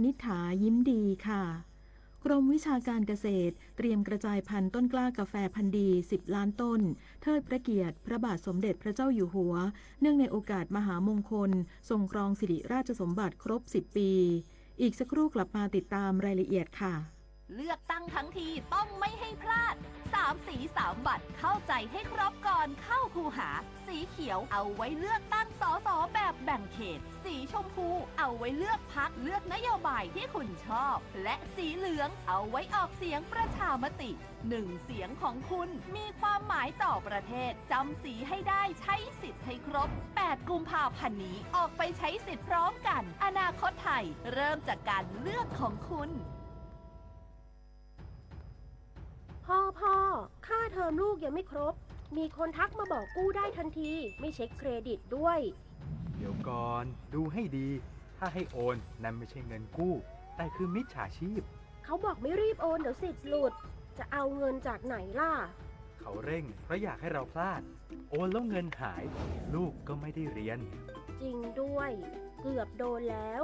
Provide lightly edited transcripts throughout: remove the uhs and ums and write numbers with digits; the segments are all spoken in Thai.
ณิษฐายิ้มดีค่ะกรมวิชาการเกษตรเตรียมกระจายพันธุ์ต้นกล้ากาแฟพันธุ์ดี10 ล้านต้นเทิดพระเกียรติพระบาทสมเด็จพระเจ้าอยู่หัวเนื่องในโอกาสมหามงคลทรงครองสิริราชสมบัติครบ10 ปีอีกสักครู่กลับมาติดตามรายละเอียดค่ะเลือกตั้งทั้งทีต้องไม่ให้พลาด3 สี3 บัตรเข้าใจให้ครบก่อนเข้าคูหาสีเขียวเอาไว้เลือกตั้งสสแบบแบ่งเขตสีชมพูเอาไว้เลือกพรรคเลือกนโยบายที่คุณชอบและสีเหลืองเอาไว้ออกเสียงประชามติ1 เสียงของคุณมีความหมายต่อประเทศจำสีให้ได้ใช้สิทธิ์ให้ครบ8 กุมภาพันธ์นี้ออกไปใช้สิทธิ์พร้อมกันอนาคตไทยเริ่มจากการเลือกของคุณพ่อค่าเทอมลูกยังไม่ครบมีคนทักมาบอกกู้ได้ทันทีไม่เช็คเครดิตด้วยเดี๋ยวก่อนดูให้ดีถ้าให้โอนนั่นไม่ใช่เงินกู้แต่คือมิจฉาชีพเขาบอกไม่รีบโอนเดี๋ยวสิทธิ์หลุดจะเอาเงินจากไหนล่ะเขาเร่งเพราะอยากให้เราพลาดโอนแล้วเงินหายลูกก็ไม่ได้เรียนจริงด้วยเกือบโดนแล้ว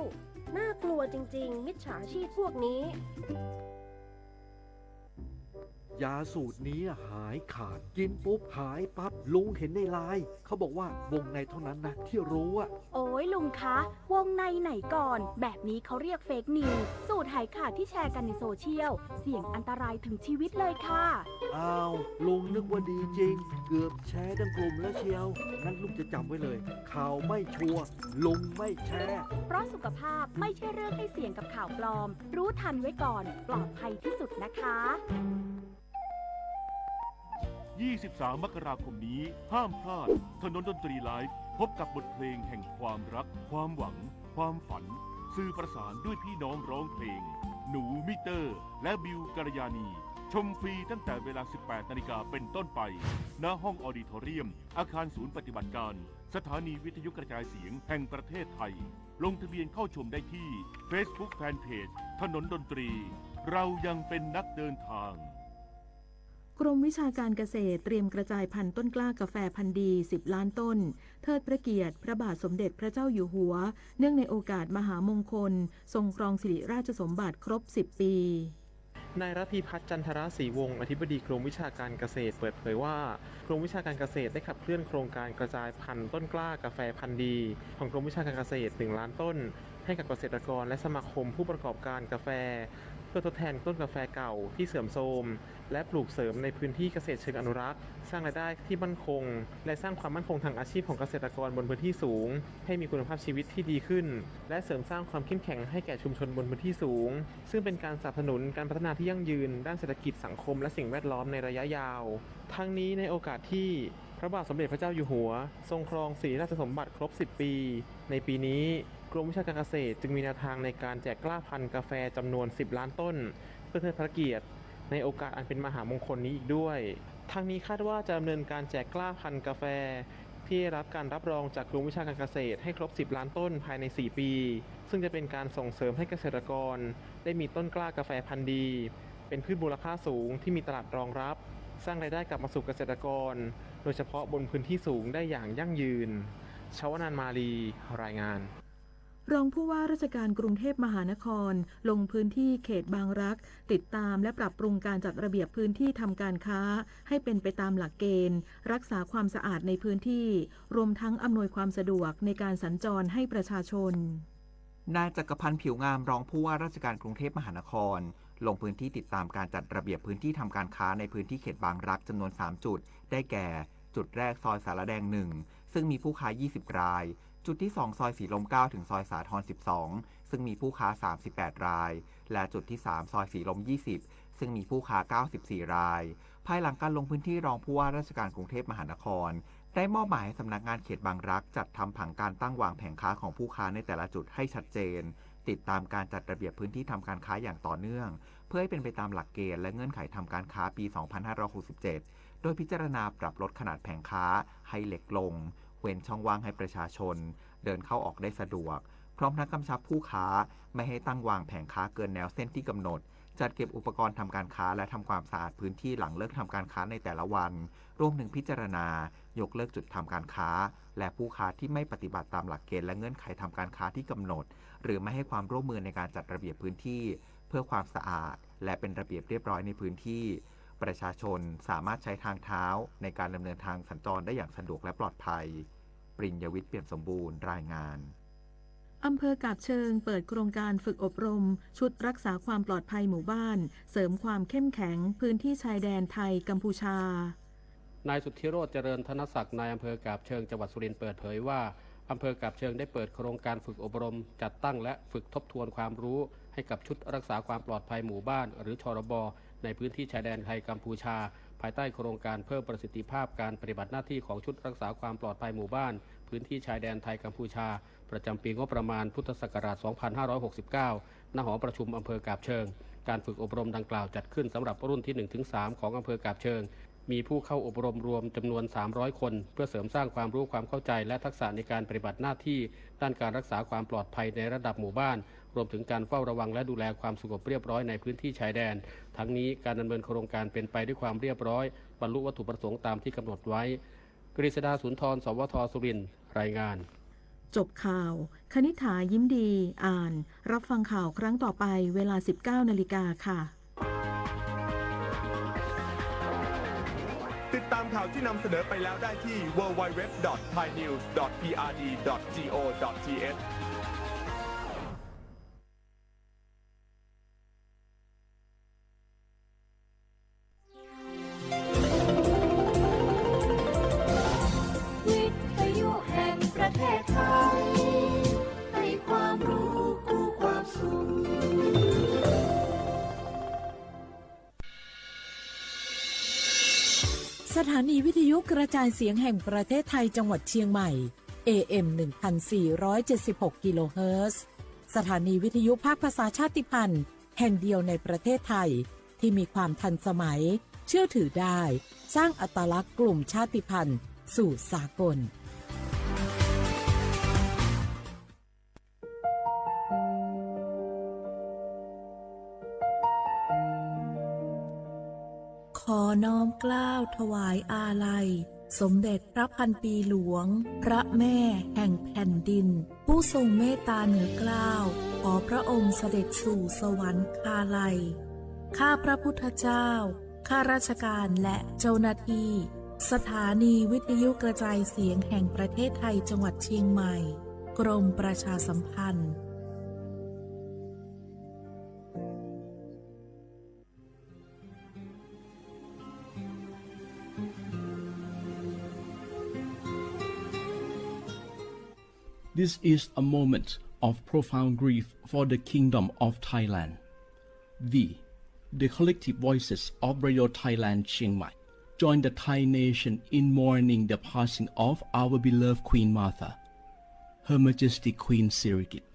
น่ากลัวจริงๆมิจฉาชีพพวกนี้ยาสูตรนี้หายขาดกินปุ๊บหายปั๊บลุงเห็นในไลน์เขาบอกว่าวงในเท่านั้นนะที่รู้อะโอ้ยลุงคะวงในไหนก่อนแบบนี้เขาเรียกเฟกนิวส์สูตรหายขาดที่แชร์กันในโซเชียลเสี่ยงอันตรายถึงชีวิตเลยค่ะอ้าวลุงนึกว่าดีจริงเกือบแชร์ทั้งกลุ่มแล้วเชียวงั้นลุงจะจำไว้เลยข่าวไม่ชัวร์ลุงไม่แชร์เพราะสุขภาพไม่ใช่เรื่องให้เสี่ยงกับข่าวปลอมรู้ทันไว้ก่อนปลอดภัยที่สุดนะคะ23 มกราคมนี้ห้ามพลาดถนนดนตรีไลฟ์พบกับบทเพลงแห่งความรักความหวังความฝันสื่อประสานด้วยพี่น้องร้องเพลงหนูมิเตอร์และบิวกัลยาณีชมฟรีตั้งแต่เวลา 18 นาฬิกาเป็นต้นไปณห้องออดิทอเรียมอาคารศูนย์ปฏิบัติการสถานีวิทยุกระจายเสียงแห่งประเทศไทยลงทะเบียนเข้าชมได้ที่ Facebook Fanpage ถนนดนตรีเรายังเป็นนักเดินทางกรมวิชาการเกษตรเตรียมกระจายพันธุ์ต้นกล้ากาแฟพันธุ์ดี10 ล้านต้นเทิดพระเกียรติพระบาทสมเด็จพระเจ้าอยู่หัวเนื่องในโอกาสมหามงคลทรงครองสิริราชสมบัติครบ10 ปีนายระพีพัฒน์จันทรศรีวงศ์อธิบดีกรมวิชาการเกษตรเปิดเผยว่ากรมวิชาการเกษตรได้ขับเคลื่อนโครงการกระจายพันธุ์ต้นกล้ากาแฟพันธุ์ดีของกรมวิชาการเกษตร1 ล้านต้นให้กับเกษตรกรและสมาคมผู้ประกอบการกาแฟเพื่อทดแทนต้นกาแฟเก่าที่เสื่อมโทรมและปลูกเสริมในพื้นที่เกษตรเชิงอนุรักษ์สร้างรายได้ที่มั่นคงและสร้างความมั่นคงทางอาชีพของเกษตรกรบนพื้นที่สูงให้มีคุณภาพชีวิตที่ดีขึ้นและเสริมสร้างความเข้มแข็งให้แก่ชุมชนบนพื้นที่สูงซึ่งเป็นการสนับสนุนการพัฒนาที่ยั่งยืนด้านเศรษฐกิจสังคมและสิ่งแวดล้อมในระยะยาวทั้งนี้ในโอกาสที่พระบาทสมเด็จพระเจ้าอยู่หัวทรงครองสิริราชสมบัติครบ10 ปีในปีนี้กรมวิชาการเกษตรจึงมีแนวทางในการแจกกล้าพันธุ์กาแฟจำนวน10 ล้านต้นเพื่อเทิดพระเกียรติในโอกาสอันเป็นมหามงคลนี้อีกด้วยทางนี้คาดว่าจะดำเนินการแจกกล้าพันธุ์กาแฟที่ได้รับการรับรองจากกรมวิชาการเกษตรให้ครบ10 ล้านต้นภายใน4 ปีซึ่งจะเป็นการส่งเสริมให้เกษตรกรได้มีต้นกล้ากาแฟพันธุ์ดีเป็นพืชมูลค่าสูงที่มีตลาดรองรับสร้างรายได้กลับมาสู่เกษตรกรโดยเฉพาะบนพื้นที่สูงได้อย่างยั่งยืนชวนันท์มาลีรายงานรองผู้ว่าราชการกรุงเทพมหานครลงพื้นที่เขตบางรักติดตามและปรับปรุงการจัดระเบียบพื้นที่ทำการค้าให้เป็นไปตามหลักเกณฑ์รักษาความสะอาดในพื้นที่รวมทั้งอำนวยความสะดวกในการสัญจรให้ประชาชนนายจักรพันธ์ผิวงามรองผู้ว่าราชการกรุงเทพมหานครลงพื้นที่ติดตามการจัดระเบียบพื้นที่ทำการค้าในพื้นที่เขตบางรักจำนวน3 จุดได้แก่จุดแรกซอยสารแดง1ซึ่งมีผู้ค้า20 รายจุดที่2ซอยสีลม9ถึงซอยสาทร12ซึ่งมีผู้ค้า38 รายและจุดที่3ซอยสีลม20ซึ่งมีผู้ค้า94 รายภายหลังการลงพื้นที่รองผู้ว่าราชการกรุงเทพมหานครได้มอบหมายให้สำนักงานเขตบางรักจัดทำผังการตั้งวางแผงค้าของผู้ค้าในแต่ละจุดให้ชัดเจนติดตามการจัดระเบียบพื้นที่ทำการค้าอย่างต่อเนื่องเพื่อให้เป็นไปตามหลักเกณฑ์และเงื่อนไขทำการค้าปี2567โดยพิจารณาปรับลดขนาดแผงค้าให้เล็กลงเว้นช่องว่างให้ประชาชนเดินเข้าออกได้สะดวกพ ร้อมทั้งกำชับผู้ค้าไม่ให้ตั้งวางแผงค้าเกินแนวเส้นที่กำหนดจัดเก็บอุปกรณ์ทำการค้าและทำความสะอาดพื้นที่หลังเลิกทำการค้าในแต่ละวันรวมถึงพิจารณายกเลิกจุดทำการค้าและผู้ค้าที่ไม่ปฏิบัติตามหลักเกณฑ์และเงื่อนไขทำการค้าที่กำหนดหรือไม่ให้ความร่วมมือในการจัดระเบียบพื้นที่เพื่อความสะอาดและเป็นระเบียบเรียบร้อยในพื้นที่ประชาชนสามารถใช้ทางเท้าในการดำเนินทางสัญจรได้อย่างสะดวกและปลอดภัยปริญญวิทย์เปี่ยมสมบูรณ์รายงานอำเภอกาบเชิงเปิดโครงการฝึกอบรมชุดรักษาความปลอดภัยหมู่บ้านเสริมความเข้มแข็งพื้นที่ชายแดนไทยกัมพูชานายสุทธิโรจน์เจริญธนศักดิ์นายอำเภอกาบเชิงจังหวัดสุรินทร์เปิดเผยว่าอำเภอกาบเชิงได้เปิดโครงการฝึกอบรมจัดตั้งและฝึกทบทวนความรู้ให้กับชุดรักษาความปลอดภัยหมู่บ้านหรือชรบในพื้นที่ชายแดนไทยกัมพูชาภายใต้โครงการเพิ่มประสิทธิภาพการปฏิบัติหน้าที่ของชุดรักษาความปลอดภัยหมู่บ้านพื้นที่ชายแดนไทยกัมพูชาประจำปีงบประมาณพุทธศักราช 2569 ณ หอประชุมอำเภอกาบเชิงการฝึกอบรมดังกล่าวจัดขึ้นสำหรับรุ่นที่ 1-3 ของอำเภอกาบเชิงมีผู้เข้าอบรมรวมจำนวน 300 คนเพื่อเสริมสร้างความรู้ความเข้าใจและทักษะในการปฏิบัติหน้าที่ด้านการรักษาความปลอดภัยในระดับหมู่บ้านรวมถึงการเฝ้าระวังและดูแลความสงบเรียบร้อยในพื้นที่ชายแดนทั้งนี้การดำเนินโครงการเป็นไปด้วยความเรียบร้อยบรรลุวัตถุประสงค์ตามที่กำหนดไว้กฤษดาสุนทรสวทสุรินทร์รายงานจบข่าวคณิษฐายิ้มดีอ่านรับฟังข่าวครั้งต่อไปเวลา 19 นาฬิกาค่ะติดตามข่าวที่นำเสนอไปแล้วได้ที่ www.thainews.prd.go.thวิทยุแห่งประเทศไทยให้ความรู้คู่ความสุขสถานีวิทยุกระจายเสียงแห่งประเทศไทยจังหวัดเชียงใหม่ AM 1476 กิโลเฮิรตซ์สถานีวิทยุภาคภาษาชาติพันธุ์แห่งเดียวในประเทศไทยที่มีความทันสมัยเชื่อถือได้สร้างอัตลักษณ์กลุ่มชาติพันธุ์สู่สากลขอน้อมเกล้าถวายอาลัยสมเด็จพระพันปีหลวงพระแม่แห่งแผ่นดินผู้ทรงเมตตาเหนือเกล้าขอพระองค์เสด็จสู่สวรรคาลัยข้าพระพุทธเจ้าข้าราชการและเจ้าหน้าที่สถานีวิทยุกระจายเสียงแห่งประเทศไทยจังหวัดเชียงใหม่กรมประชาสัมพันธ์ This is a moment of profound grief for the Kingdom of Thailand. We, the collective voices of Radio Thailand Chiang Mai, join the Thai nation in mourning the passing of our beloved Queen Martha, Her Majesty Queen Sirikit.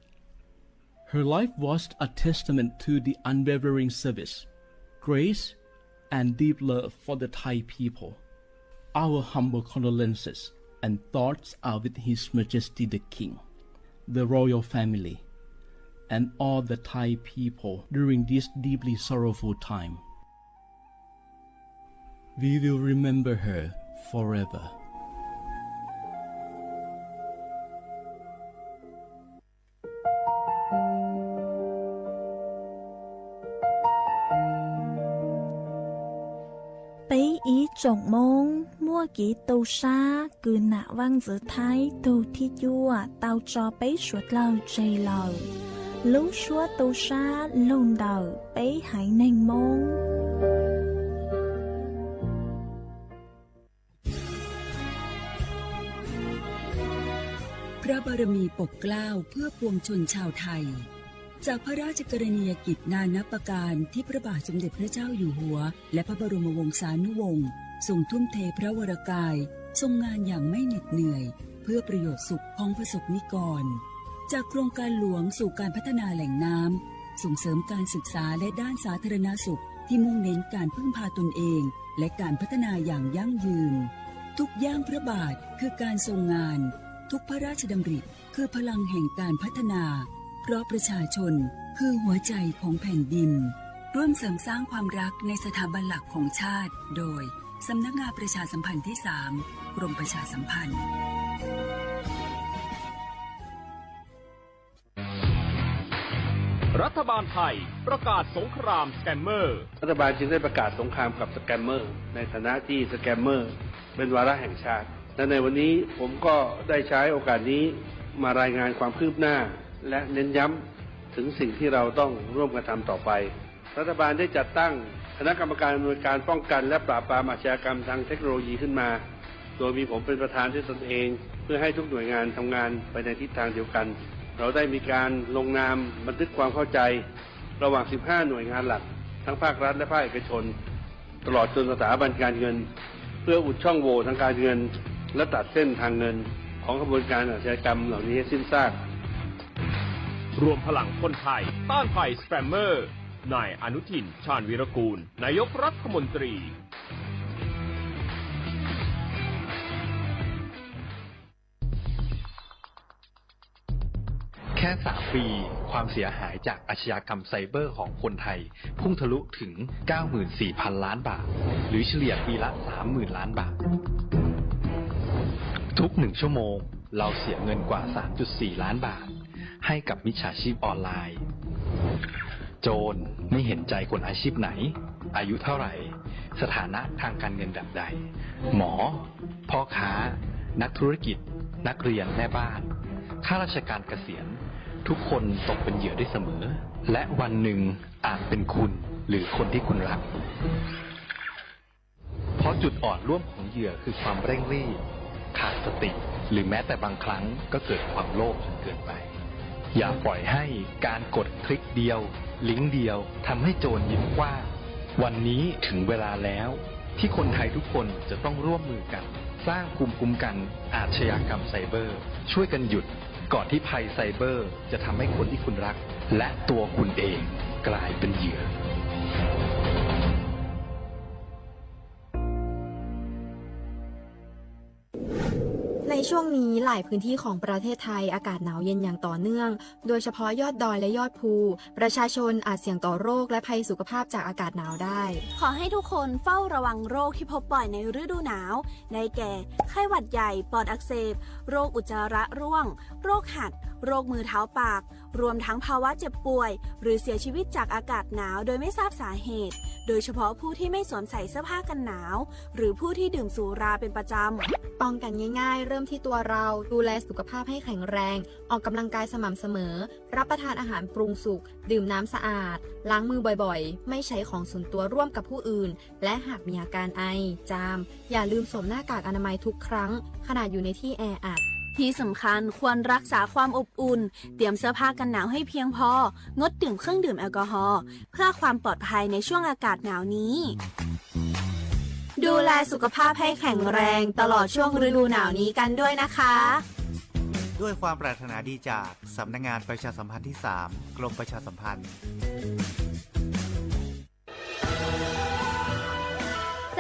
Her life was a testament to the unwavering service, grace, and deep love for the Thai people. Our humble condolences and thoughts are with His Majesty the King, the royal family, and all the Thai people during this deeply sorrowful time. We will remember her forever. Bấy ý trọng mong mua kỹ tàu xa cứ nạ vang giữa thái tàu thi chua tàu cho bấy suốt lâu chây lâu lúc suốt tàu xa lông đầu bấy hãy nên mong พระบารมีปกเกล้าเพื่อปวงชนชาวไทยจากพระราชกรณียกิจนานับประการที่พระบาทสมเด็จพระเจ้าอยู่หัวและพระบรมวงศานุวงศ์ทรงทุ่มเทพระวรกายทรงงานอย่างไม่เหน็ดเหนื่อยเพื่อประโยชน์สุขของประสบนิกรจากโครงการหลวงสู่การพัฒนาแหล่งน้ำส่งเสริมการศึกษาและด้านสาธารณสุขที่มุ่งเน้นการพึ่งพาตนเองและการพัฒนาอย่างยั่งยืนทุกย่างพระบาทคือการทรงงาน ทุกพระราชดำริคือพลังแห่งการพัฒนา เพราะประชาชนคือหัวใจของแผ่นดิน ร่วมเสริมสร้างความรักในสถาบันหลักของชาติโดยสำนักงานประชาสัมพันธ์ที่ 3 กรมประชาสัมพันธ์ รัฐบาลไทยประกาศสงครามสแกมเมอร์รัฐบาลจึงได้ประกาศสงครามกับสแกมเมอร์ในฐานะที่สแกมเมอร์เป็นวาระแห่งชาติและในวันนี้ผมก็ได้ใช้โอกาสนี้มารายงานความคืบหน้าและเน้นย้ำถึงสิ่งที่เราต้องร่วมกันทำต่อไปรัฐบาลได้จัดตั้งคณะกรรมการอำนวยการป้องกันและปราบปรามอาชญากรรมทางเทคโนโลยีขึ้นมาโดยมีผมเป็นประธานด้วยตนเองเพื่อให้ทุกหน่วยงานทำงานไปในทิศทางเดียวกันเราได้มีการลงนามบันทึกความเข้าใจระหว่าง 15 หน่วยงานหลักทั้งภาครัฐและภาคเอกชนตลอดจนสถาบันการเงินเพื่ออุดช่องโหว่ทางการเงินและตัดเส้นทางเงินของกระบวนการอาชญากรรมเหล่านี้ให้สิ้นซากรวมพลังคนไทยต้านภัยสแปมเมอร์นายอนุทินชาญวีรกูลนายกรัฐมนตรีแค่3 ปีความเสียหายจากอาชญากรรมไซเบอร์ของคนไทยพุ่งทะลุถึง 94,000 ล้านบาทหรือเฉลี่ยปีละ 30,000 ล้านบาททุก1 ชั่วโมงเราเสียเงินกว่า 3.4 ล้านบาทให้กับมิจฉาชีพออนไลน์โจรไม่เห็นใจคนอาชีพไหนอายุเท่าไหร่สถานะทางการเงินแบบใดหมอพ่อค้านักธุรกิจนักเรียนแม่บ้านข้าราชการเกษียณทุกคนตกเป็นเหยื่อได้เสมอและวันหนึ่งอาจเป็นคุณหรือคนที่คุณรักเพราะจุดอ่อนร่วมของเหยื่อคือความเร่งรีบขาดสติหรือแม้แต่บางครั้งก็เกิดความโลภจนเกินไปอย่าปล่อยให้การกดคลิกเดียวลิงก์เดียวทำให้โจรยิ้มกว้างวันนี้ถึงเวลาแล้วที่คนไทยทุกคนจะต้องร่วมมือกันสร้างภูมิคุ้มกันอาชญากรรมไซเบอร์ช่วยกันหยุดก่อนที่ภัยไซเบอร์จะทำให้คนที่คุณรักและตัวคุณเองกลายเป็นเหยื่อในช่วงนี้หลายพื้นที่ของประเทศไทยอากาศหนาวเย็นอย่างต่อเนื่องโดยเฉพาะยอดดอยและยอดภูประชาชนอาจเสี่ยงต่อโรคและภัยสุขภาพจากอากาศหนาวได้ ขอให้ทุกคนเฝ้าระวังโรคที่พบบ่อยในฤดูหนาวได้แก่ไข้หวัดใหญ่ปอดอักเสบโรคอุจจาระร่วงโรคหัดโรคมือเท้าปากรวมทั้งภาวะเจ็บป่วยหรือเสียชีวิตจากอากาศหนาวโดยไม่ทราบสาเหตุโดยเฉพาะผู้ที่ไม่สวมใส่เสื้อผ้ากันหนาวหรือผู้ที่ดื่มสุราเป็นประจำป้องกันง่ายๆเริ่มที่ตัวเราดูแลสุขภาพให้แข็งแรงออกกำลังกายสม่ำเสมอรับประทานอาหารปรุงสุกดื่มน้ำสะอาดล้างมือบ่อยๆไม่ใช้ของส่วนตัวร่วมกับผู้อื่นและหากมีอาการไอจามอย่าลืมสวมหน้ากากอนามัยทุกครั้งขณะอยู่ในที่แออัดที่สำคัญควรรักษาความอบอุ่นเตรียมเสื้อผ้ากันหนาวให้เพียงพองดดื่มเครื่องดื่มแอลกอฮอล์เพื่อความปลอดภัยในช่วงอากาศหนาวนี้ดูแลสุขภาพให้แข็งแรงตลอดช่วงฤดูหนาวนี้กันด้วยนะคะด้วยความปรารถนาดีจากสำนักงานประชาสัมพันธ์ที่ 3 กรมประชาสัมพันธ์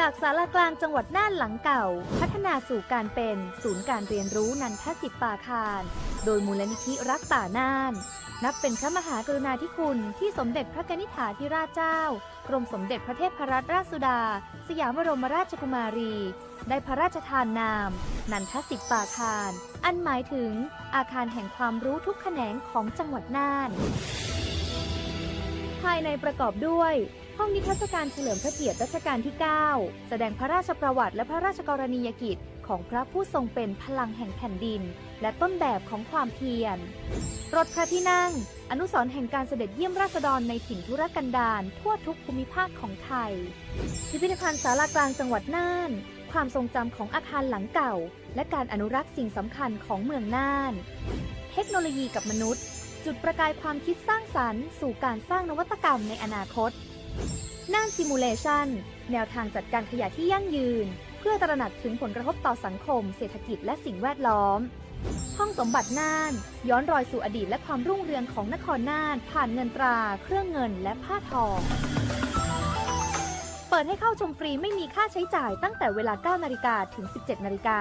จากศาลากลางจังหวัดน่านหลังเก่าพัฒนาสู่การเป็นศูนย์การเรียนรู้นันทศิษย์ป่าคารโดยมูลนิธิรักป่าน่านนับเป็นพระมหากรุณาธิคุณที่สมเด็จพระกนิษฐาธิราชเจ้ากรมสมเด็จพระเทพรัตนราชสุดาสยามบรมราชกุมารีได้พระราชทานนามนันทศิษย์ป่าคารอันหมายถึงอาคารแห่งความรู้ทุกแขนงของจังหวัดน่านภายในประกอบด้วยห้องนิทรรศการเฉลิมพระเกียรติรัชกาลที่ 9 แสดงพระราชประวัติและพระราชกรณียกิจของพระผู้ทรงเป็นพลังแห่งแผ่นดินและต้นแบบของความเพียรรถพระที่นั่งอนุสรณ์แห่งการเสด็จเยี่ยมราษฎรในถิ่นทุรกันดารทั่วทุกภูมิภาคของไทยพิพิธภัณฑ์ศาลากลางจังหวัดน่านความทรงจำของอาคารหลังเก่าและการอนุรักษ์สิ่งสำคัญของเมืองน่านเทคโนโลยีกับมนุษย์จุดประกายความคิดสร้างสรรค์สู่การสร้างนวัตกรรมในอนาคตน่านซิมูเลชันแนวทางจัดการขยะที่ยั่งยืนเพื่อตระหนักถึงผลกระทบต่อสังคมเศรษฐกิจและสิ่งแวดล้อมห้องสมบัติน่านย้อนรอยสู่อดีตและความรุ่งเรืองของนครน่านผ่านเงินตราเครื่องเงินและผ้าทองเปิดให้เข้าชมฟรีไม่มีค่าใช้จ่ายตั้งแต่เวลา 9 นาฬิกาถึง 17 นาฬิกา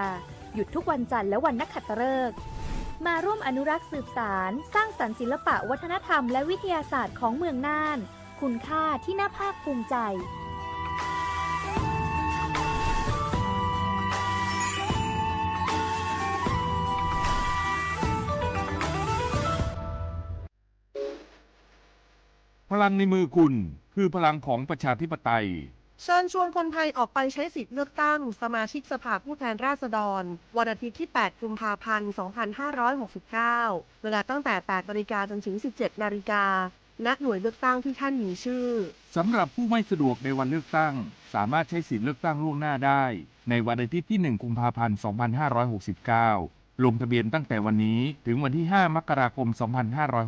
หยุดทุกวันจันทร์และวันนักขัตฤกษ์มาร่วมอนุรักษ์สืบสานสร้างสรรค์ศิลปะวัฒนธรรมและวิทยาศาสตร์ของเมืองน่านคุณค่าที่น่าภาคภูมิใจพลังในมือคุณคือพลังของประชาธิปไตยเชิญชวนคนไทยออกไปใช้สิทธิเลือกตั้งสมาชิกสภาผู้แทนราษฎรวันอาทิตย์ที่ 8 กุมภาพันธ์ 2569 เวลาตั้งแต่ 8 นาฬิกาจนถึง 17 นาฬิกาณ หน่วยเลือกตั้งที่ท่านมีชื่อสำหรับผู้ไม่สะดวกในวันเลือกตั้งสามารถใช้สิทธิเลือกตั้งล่วงหน้าได้ในวันอาทิตย์ที่ 1 กุมภาพันธ์ 2569 ลงทะเบียนตั้งแต่วันนี้ถึงวันที่ 5 มกราคม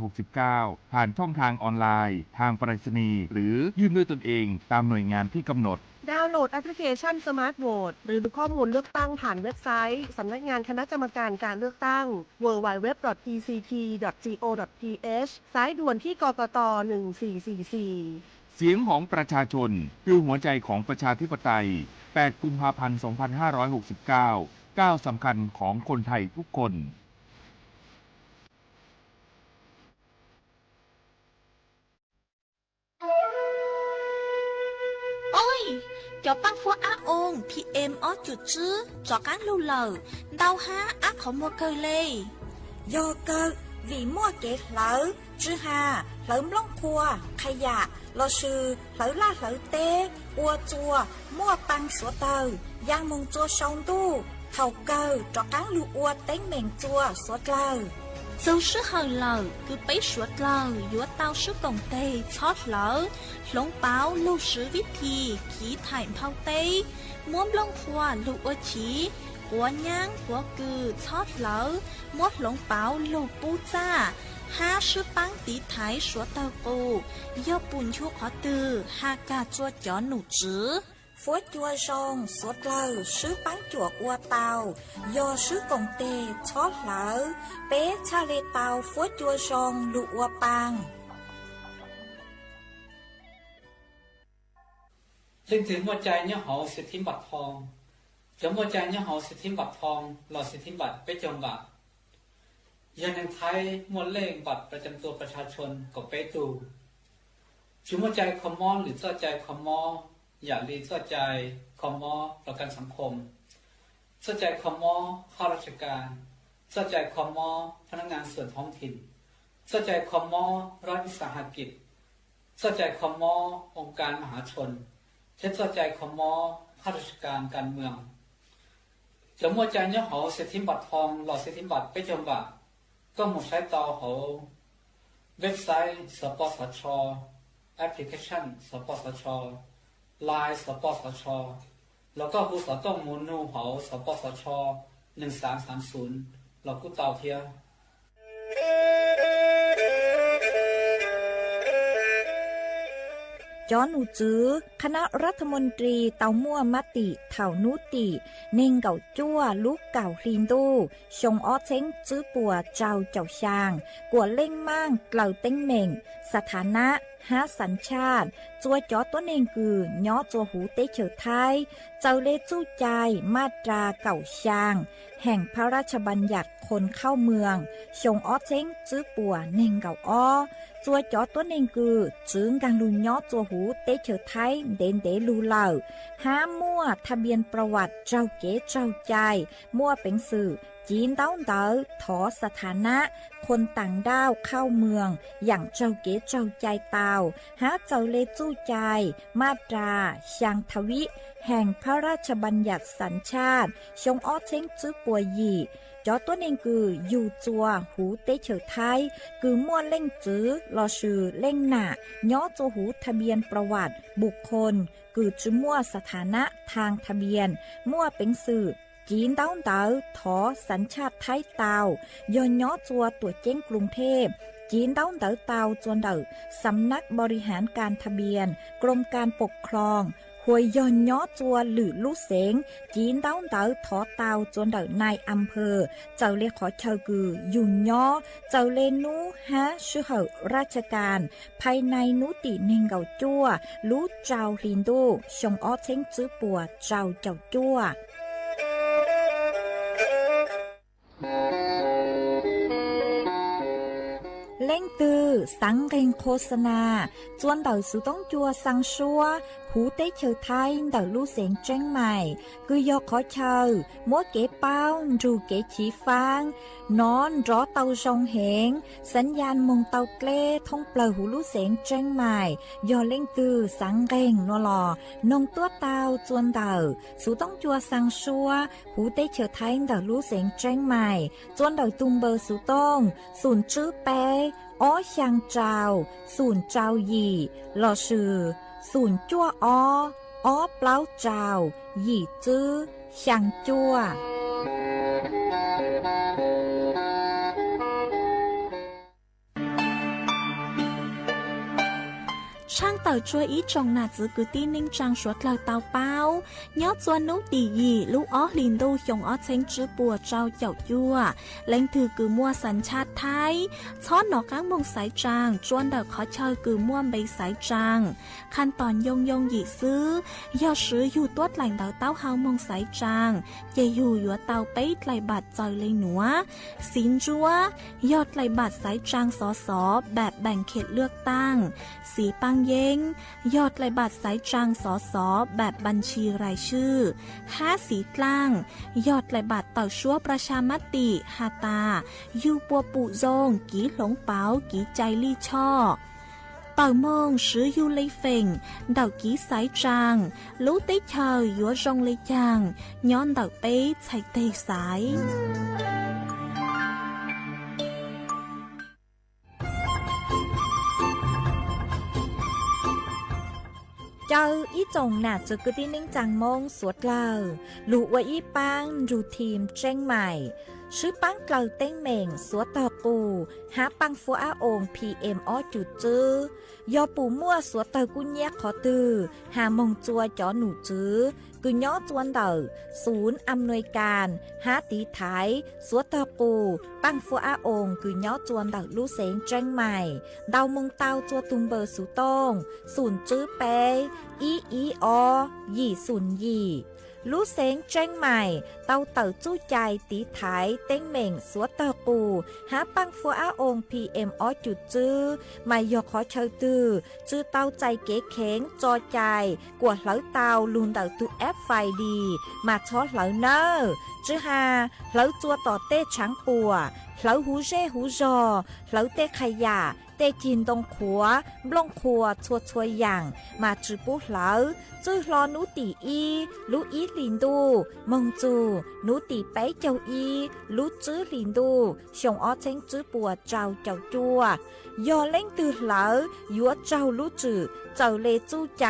2569 ผ่านช่องทางออนไลน์ทางไปรษณีย์หรือยื่นด้วยตนเองตามหน่วยงานที่กำหนดดาวน์โหลดแอปพลิเคชัน Smart Vote หรือดูข้อมูลเลือกตั้งผ่านเว็บไซต์สำนักงานคณะกรรมการการเลือกตั้ง www.ect.go.th สายด่วนที่กกต. 1444เสียงของประชาชนคือหัวใจของประชาธิปไตย 8 กุมภาพันธ์ 2569 ก้าวสำคัญของคนไทยทุกคนcho bác phó ác ôn PM ở chuột chứ cho cán lưu lờ đau há ác không mua cơ lê do cơ vì mua kẹt lỡ chứ hà lỡ lông khua khai dạ lò sư lỡ la lỡ tê ua chua mua băng sủa tờ giang mùng chua sông tu thầu cơ cho cán lưu ua tén mèn chua sủa lờ dâu sức hờ lờ cứ bấy sủa lờ dúa tao sức cổng tê chót lỡ lông báo lưu sứ viết thì khí thải thao tê muốn lông khoa lưu ua chí của nhang của cừ chót lỡ mốt lông báo lưu bú cha ha sư băng tí thái sủa tao cô do bùn chua khó từ ha ca chua chó nụ chứ phối chua rong sốt lơ sứ bánh chuột ua tàu do sứ cồng tê chót lỡ bé cha lê tàu phối chua rong lụ ua băng Linh thử mua chai nhớ hộ sẽ thím bạc thong Chấm mua chai nhớ hộ sẽ thím bạc thong Lò sẽ thím bạc bé chồng bạc Dânในไทยม้วนเลขบัตรประจำตัวประชาชนกับเปตูจุมใจคอมอหรือเจ้าใจคอมออย่าลีเจ้าใจคอมอประกันสังคมเจ้าใจคอมอข้าราชการเจ้าใจคอมอพนักงานส่วนท้องถิ่นเจ้าใจคอมอรัฐวิสาหกิจเจ้าใจคอมอองค์การมหาชนเช่นเจ้าใจคอมอข้าราชการการเมืองจุมใจเนื้อหอเศรษฐิบัตรทองหล่อเศรษฐิบัตรไปจมบัตรก็หมดใช้ต่อเขาเว็บไซต์สปสช.แอปพลิเคชันสปสช.ไลน์สปสช.แล้วก็ผู้สอนต้องมูลนูเขาสปสช1330เรากู้เตาเทียจอนูจื้อคณะรัฐมนตรีเตามั่วมติเถานุติเน่งเก่าจั่วลูกเก่าคลีนดูชงอ้อเช้งจื้อปัวเจ้าเจ้าช่างกัวเล่งมั่งเกล่าเต้งเหม่งสถานะหาสัญชาติจัวจอตัวเองคือย้อจัวหูเตเฉอไทยเจ้าเลจู้ใจมาตราเก่าช่างแห่งพระราชบัญญัติคนเข้าเมืองชงอ้อเช้งจื้อปัวเน่งเก่าอ้อจัวจอตัวเองคือจึงกังลุนย้อจัวหูเตเฉอไทยเด่นเดลูเหล่าหามั่วทะเบียนประวัติเจ้าเก๋เจ้าใจมั่วเป็นสื่อจีนเต้าเต๋อถอสถานะคนต่างด้าวเข้าเมืองอย่างเจ้าเก๋เจ้าใจเตาหาเจ้าเลจู้ใจมาตราช่างทวิแห่งพระราชบัญญัติสัญชาติชงอ้อเช้งจื้อปัวหยี่จอตัวเองคืออยู่จัวหูเตเฉอไทยคือมั่วเล่งจื้อลอชื่อเล่งหนาย้อจัวหูทะเบียนประวัติบุคคลคือจื้อมั่วสถานะทางทะเบียนมั่วเป็นสื่อจีนเต้าเต๋อถอสัญชาติไทยเตาย้อนย้อจัวตัวเจ้งกรุงเทพจีนเต้าเต๋อเตาจวนเต๋อสำนักบริหารการทะเบียนกรมการปกครองหวยย้อนย้อจัวหรือลู่เสงจีนเต้าเต๋อถอเตาจวนเต๋อนายอำเภอเจ้าเลขอเชอกือยุ่นย้อเจ้าเลนูฮะชื่อเหอราชการภายในนุติเนงเก่าจัวรู้เจ้าลินดูชงอ้อเช้งจื้อปัวเจ้าเจ้าจัว เล่งตือสังเรงโฆษณาจวนเดาสุต้องจัวสังชัวหูเต้เชอไทยเดาลู่เสียงแจ้งใหม่คือยอขอเชอมัวเก๋เป้ารูเก๋ฉีฟางนอนรอเตาจงเหงสัญญาณมงเตาเกล้ท่องเปล่าหูลู่เสียงแจ้งใหม่ยอเล่งตือสังเรงนัวหลอนงตัวเตาจวนเดาสุต้องจัวสังชัวหูเต้เชอไทยเดาลู่เสียงแจ้งใหม่จวนเดาตุมเบอร์สุต้องศูนย์ชื่อเป้อ้อช่างเจ้าศูนย์เจ้าหยี่หล่อชื่อศูนย์จั่วอ้อเปล่าเจ้าหยี่จื้อช่างจั่วช่างเต่าช่วยอีจงหนาจื้อกุตีนิ่งจังชวดเราเตาเป้ายอดจวนนุตีหยี่ลูกอ้อลินดูหยงอ้อเชงจื้อปัวเจ้าเจ้ายั่วเล่งถือกือมัวสัญชาติไทยช้อนหนอก้างมงสายจางจวนเดาขอเชยกือมัวใบสายจางขั้นตอนยงหยี่ซื้อยอดซื้ออยู่ตัวไหลเตาเต้าเฮามงสายจางเจอยู่ยัวเตาไปไหลบัดจอยเลยหนัวสินจัวยอดไหลบัดสายจางสอแบบแบ่งเขตเลือกตั้งสีปังเย้งยอดไหลบัตรสายจางสแบบบัญชีรายชื่อ5สีกลางยอดไหลบัตรเต่าชั่วประชามติฮาตายูปัวปุโจงกีหลงเปากีใจลี่ช่อเต่ามงซื้อยูเลยเฟ่งเดากีสายจางรู้ได้เชยยัวจงเลยจางย้อนเดาเป๊ใส่เตยสายเจ้าอีจงหนาจะกึที่นิ่งจังมงสวดเล่าลูว่าอีปังรูทีมเจ้งใหม่ชื่อปังเกลาเต้งเหม่งสวดตอกูหาปังฟัวอาองPM อ้อจุดจื้อยอปูมั่วสวดเตอกุญแยกขอตือหามงจัวจอหนูจื้อกุญย้อจวนเตอศูนย์อำนวยการหาตีไทยสวดตอกูปังฟัวอาองกุญย้อจวนเตอลู่เสงเจ้งใหม่ดาวมงเตาจัวตุงเบอร์สุต้องศูนย์จื้อเปอีอยี่ศูนย์ยี่ลู่เสงเจ้งใหม่เตาเต๋อจู้ใจตีไถเต้งเหม่งสวดเตอปูหาปังฟัวอาองPM อ้อจุดจื้อไม่ยอขอเชยตือจื้อเตาใจเก๋เข็งจอใจกวดเหลาเตาลุนเต๋อตุแอปไฟดีมาช้อเหลาเนอจื้อหาเหลาจัวต่อเต้ช้างปัวเหลาหูเร่หูจอเหลาเต้ขยะเต้จินตรงขัวบลงขัวชัวอย่างมาจื้อปูเหลาจื้อรอนูตีอีลูอีลินดูมงจูนูตีไปเจ้าอีลูจื้อลินดูชงอ้อเชงจื้อปัวเจ้าจัวยอเล่งตือเหลายัวเจ้าลูจื้อเจ้าเลจู้ใจ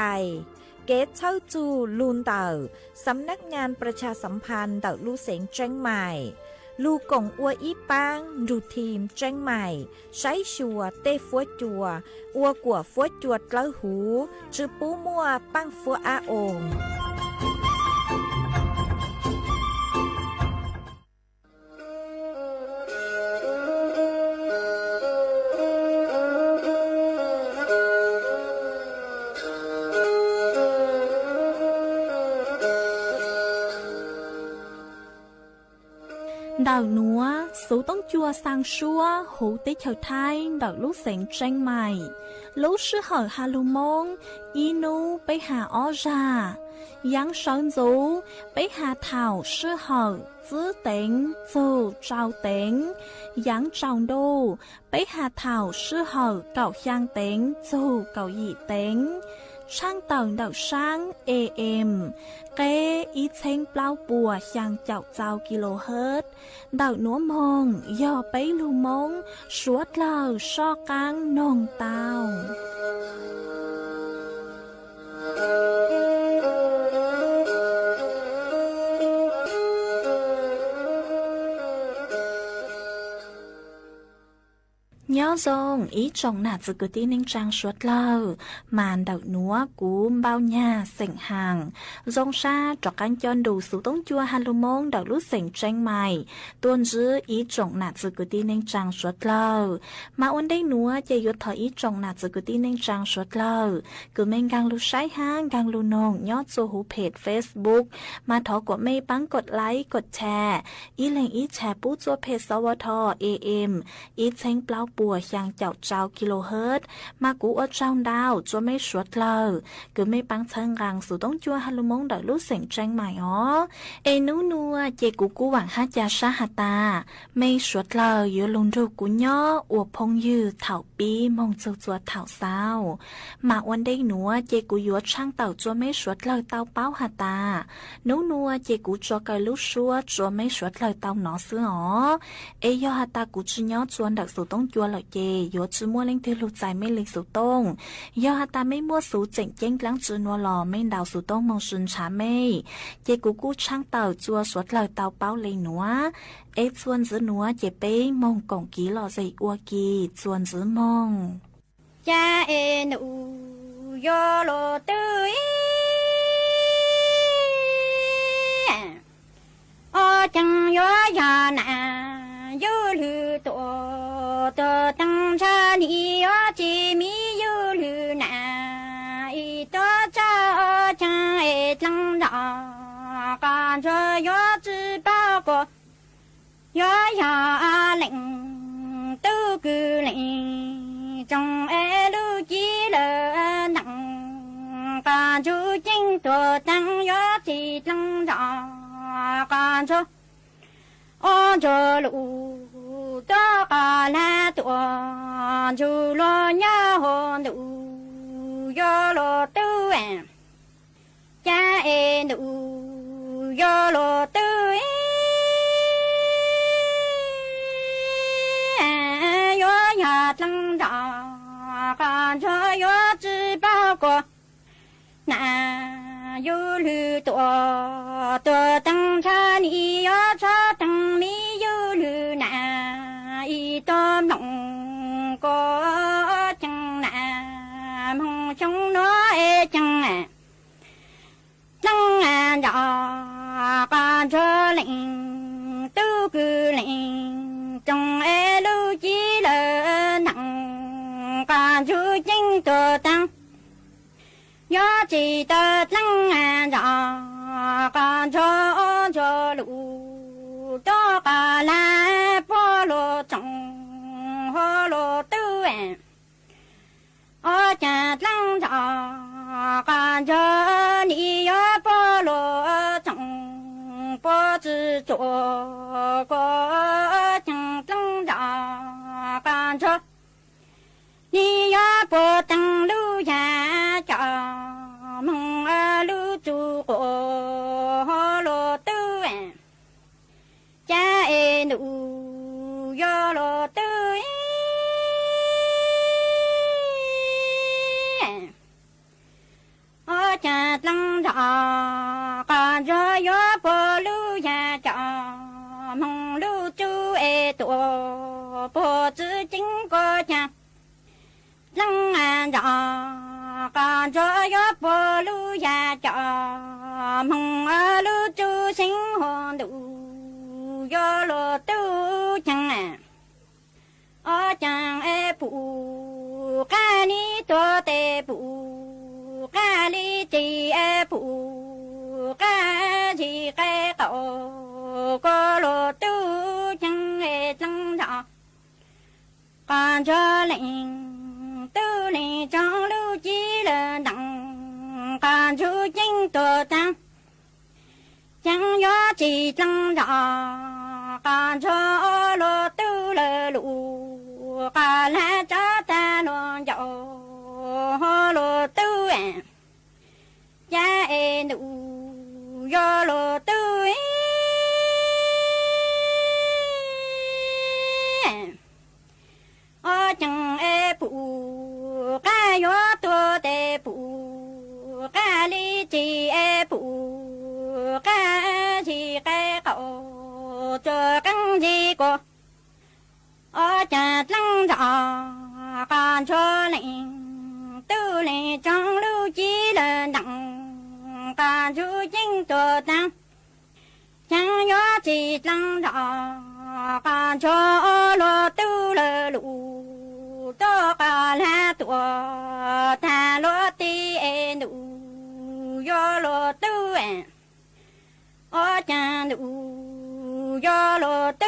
เกตเช่าจูลูนเต่าสำนักงานประชาสัมพันธ์เต่าลู่เสงเจ้งใหม่ลูกงอัวอีปังรูทีมเจ้งใหม่ใช้ชัวเต้ฟัวจัวอัวกัวฟัวจวดเล้าหูจือปูมัวปังฟัวอาองดาวหนัวสูต้องจัวสังชัวหูติเฉาไทยดาวลูกเสงเจ้งใหม่ลูกชื่อเหอฮาลูมงอีนูไปหาอ้อจายังเฉินจูไปหาเถ่าชื่อเหอจื้อเต็งจูเจ้าเต็งยังเจ้าดูไปหาเถ่าชื่อเหอเก่าย่างเต็งจูเก่าหยี่เต็งช่างเต่าดาวช่าง AM เกอีเชงเปล่าปัวช่างเจ้ากิโลเฮิรตซ์ดาวหนัวมงย่อไปลูมงสวดเล่าชอกังนงเต้า nhớ dòng ý trong nạt dự cứ tí ninh trang suốt lâu màn đậu núa cú bao nhà sảnh hàng dòng xa trọ canh chôn đủ số tống chua halumon đậu lút sảnh tranh mày tuôn dư ý trong nạt dự cứ tí ninh trang suốt lâu mà ôn đây núa chạy yốt thở ý trong nạt dự cứ tí ninh trang suốt lâu cứ mình gang lưu sái hang gang lưu nông nhớ cho hú page Facebook mà thọ của mê bắnกดไลค์กดแชร์อีแหล่งอีแชร์ปู้จัวเพจสวท AM อีเช้งเปล่าปัว hàng chảo trao kHz mà cú ở trong đào cho mấy suốt lờ cứ mấy băng thân rằng sự tống chua hay mong đợi lúc sảnh tranh mày ó ê nú nua chê cú vàng hát cha sa hà ta mấy suốt lờ yếu lùng rù cú nhó ua phong dư thảo bí mong châu chua thảo sao màวันđây nua chê cú yếu trang tàu cho mấy suốt lờ tao báo hà ta nú nua chê cú cho cái lúc xua cho mấy suốt lờ tao nó xưa ó ê yo hà ta cú chỉ nhó chuan đặc sự tống chua lợi chê yếu chỉ mua lên thứ lục dài mấy lịch sự tông do hà ta mấy mua số chỉnh chênh lắng chữ nua lò mấy đào số tông mong xuân trả mê chê cú trang tàu chua suốt lời tàu báo lên núa ê chuan giữ núa chê bê mong cổng ký lò dậy ua kỳ chuan giữ mong cha ê nụ yo lo tư ô chẳng yo ya na yo lư tổ tổ tăng cha ni yo chi mi yo lư na y tổ cha cha ê tăng đỏ con cho yo chỉ bao cô yo ya lệnh tư cư lệnh trong ê lu chi lơ nặng con chú chính tổ tăng yo chi tăng đỏ con cho ô cho lũ đó cả là tổ chú lo nhớ hồn đủ yo lo tư cha ê đủ yo lo tư yo nhà tăng đỏ con cho yo chỉ bao cô na yo lư tổ tổ tăng cha ni yo cha tăng mi yo lư na y to nọng có chẳng na mong trong nó e chẳng tăng đỏ con cho lệnh tư cư lệnh trong e lưu chi lơ nặng con chú chính tổ tăng yo chỉ tơ tăng đỏ con cho lũ đó cả là bó lô trọng hô lô tư ô cha tăng đỏ con cho ni yo bó lô trọng bó chữ chỗ có chẳng tăng đỏ con cho ni yo bó tăng lưu ya cho mong lưu chú cổ hô lô tư cha ê nụ yo lô tư ô cha tăng đỏ con cho yo bồ lưu ya cho mong lưu chú ê tổ bồ chữ chính cô cha tăng đỏ con cho yo bồ lưu ya cho mong lưu chú sinh hồn đủ yo lo tư chẳng ô chẳng e phụ ca ni to te phụ ca li chi e phụ ca chi cái cậu có lo tư chẳng e chẳng đỏ con cho lệnh tư lệnh trong lưu chi là đặng con chú chính tổ tăng chẳng yo chỉ tăng đỏ con cho lô tư lơ lụ cả là cho ta luôn dậu lô tư cha ê nụ yo lô tư ô chẳng ê phụ ca yo tô tê phụ ca li chi ê phụ ca chi cái cậu cho căng gì cô ô cha tăng đỏ con cho lệnh tư lệnh trong lưu chi là đặng con chú chính tổ tăng chẳng yo chỉ tăng đỏ con cho lô tư lơ lụ to cả là tổ ta lô ti e nụ yo lô tư ô cha nụ yo lô tư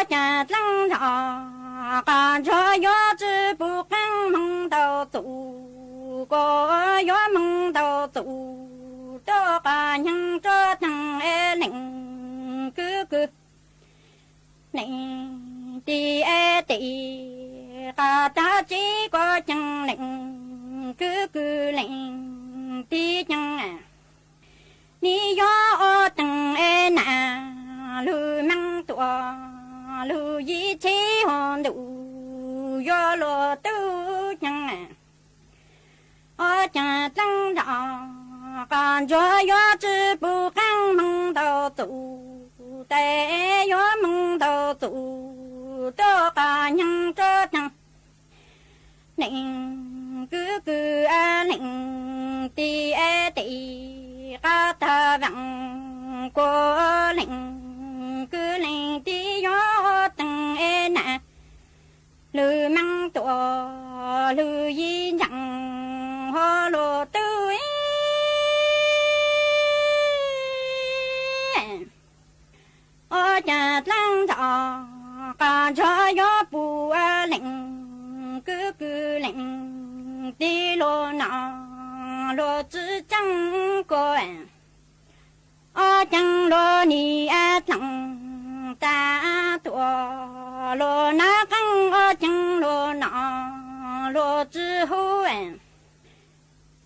家长长，感觉要是不敢梦到走，个要梦到走，多个人做当爱领哥哥，领的爱的，个大几个将领哥哥领的将啊。你要等爱那路忙多，路一起红路要落都江啊，我家长长感觉要是不敢梦到走，但要梦到走，多个人做当，领哥哥啊领弟啊弟。个大王过领个领的要等爱难，路忙多路一样和路都我家长长感觉要不领哥哥领的路那路只讲过我讲罗你啊长大多罗那刚我讲罗那罗之后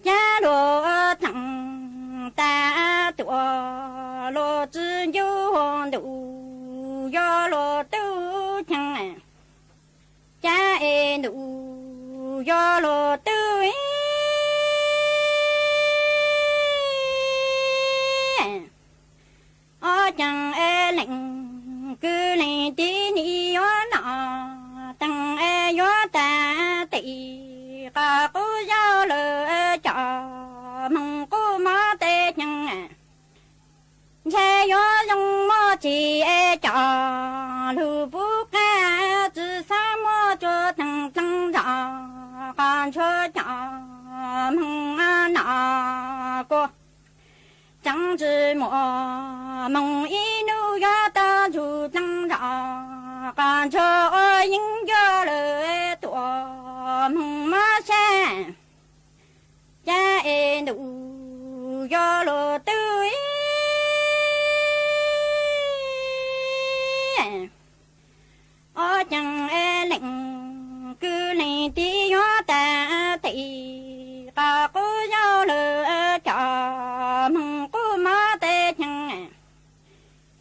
家罗长大多罗只有红路要罗都讲家爱路要罗都我将爱领个领的你要拿，等爱要打的，个不要了家门过马的将啊，才要用我接家路不干，只啥么就等等着，干出家门啊那个。张之莫梦一路要到处张着，感觉应该了多梦马山，家一路要落对，我将爱领个领的要打的，个不要了家梦。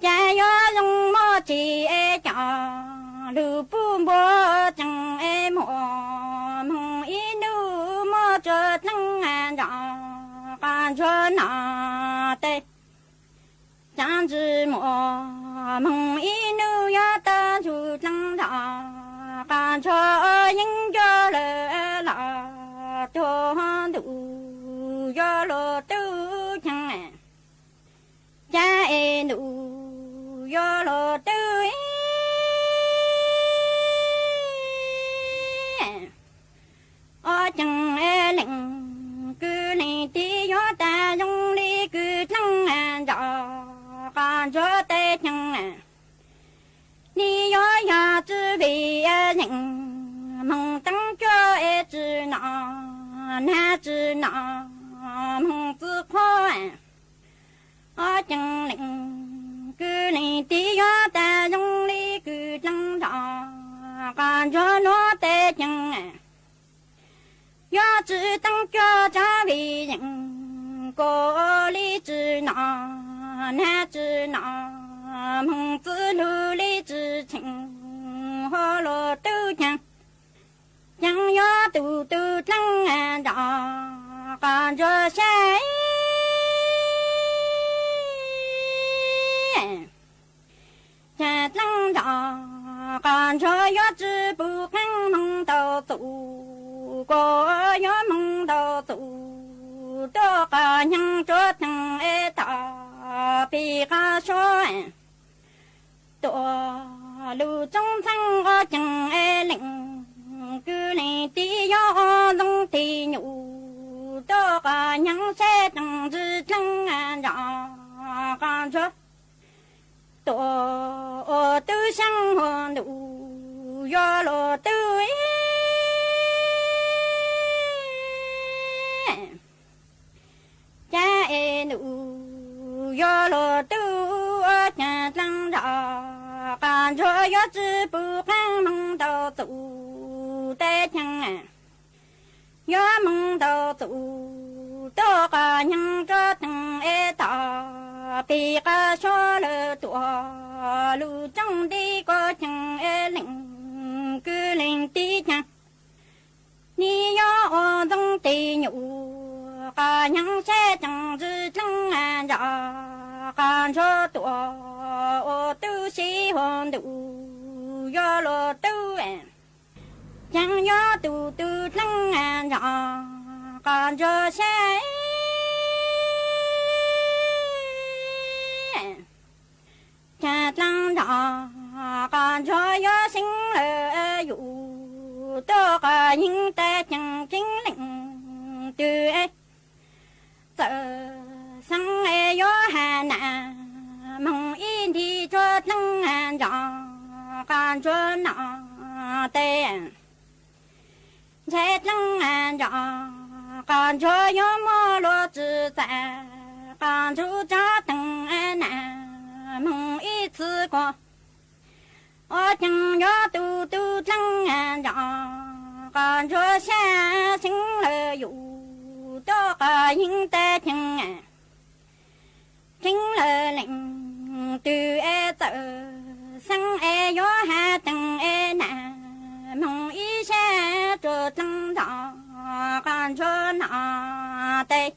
家要用我接家路不摸正爱摸梦一路摸着正安着感觉那的张子摸梦一路要到处正着感觉应该了拉多路要落都正安家爱路要落对，我将爱领个领的要打用力个正安着，感觉得正安，你要呀只为人，梦当着爱只拿，那只拿梦自宽。我将领个领的要打用力个正着，感觉我的正啊，要只当家家为人，个里只拿那只拿梦自努力之情，和罗都讲，将要都正安着，感觉谁？家长长感觉要是不敢梦到走，个要梦到走，多个人做等爱打比个说，多路中曾我将爱领，个领的要弄的牛，多个人在等着正安长感觉。多都相欢路要罗都家爱路要罗都家长大感觉要知不看梦到走带枪啊要梦到走多个人着等爱打别个说了多路中的个情爱领个领的枪你要懂得牛个人在政治正安家感觉多我都喜欢的要了都哎想要都正安家感觉谁家长大感觉有心儿有多个人在精灵对这生爱有很难梦一地做正安家感觉那的在正安家感觉有没落自在感觉家等安难梦一次过我想要都正安家感觉下心了有多个人在听啊听了灵对爱走生爱有还等爱难梦一下做正常感觉那对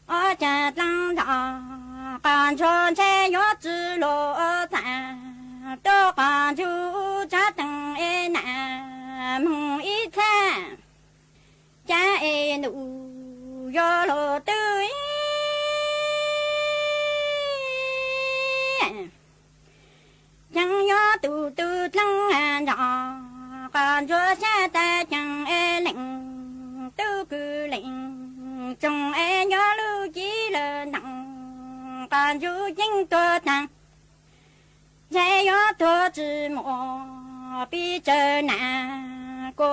我家长大感觉在要知落在多感觉家等爱难梦一餐家爱路要落对想要都正安家感觉现在将爱领都个领总爱要路一了能感觉应多难再要多寂寞比这难过